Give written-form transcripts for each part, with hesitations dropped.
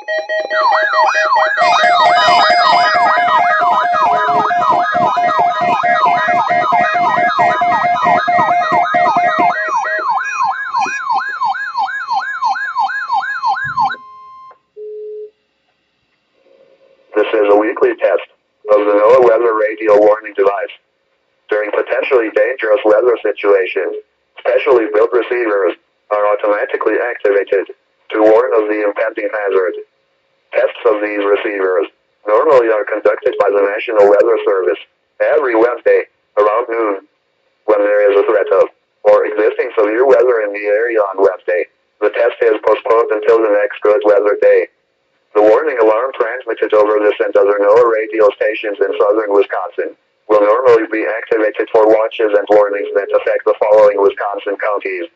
This is a weekly test of the NOAA weather radio warning device. During potentially dangerous weather situations, specially built receivers are automatically activated to warn of the impending hazard. Tests of these receivers normally are conducted by the National Weather Service every Wednesday around noon. When there is a threat of or existing severe weather in the area on Wednesday, the test is postponed until the next good weather day. The warning alarm transmitted over this and other NOAA radio stations in southern Wisconsin will normally be activated for watches and warnings that affect the following Wisconsin counties: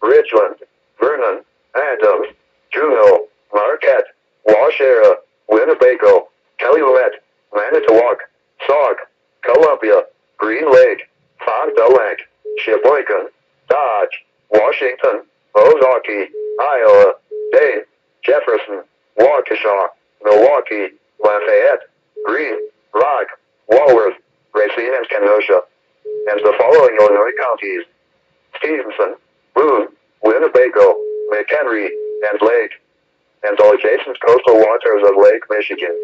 Richland, Vernon, Adams, Juneau, Marquette, Waushara, Winnebago, Calumet, Manitowoc, Sauk, Columbia, Green Lake, Fond du Lac, Sheboygan, Dodge, Washington, Ozaukee, Iowa, Dane, Jefferson, Waukesha, Milwaukee, Lafayette, Greene, Rock, Walworth, Racine and Kenosha, and the following Illinois counties: Stevenson, Boone, Winnebago, McHenry, and Lake, and all adjacent coastal waters of Lake Michigan.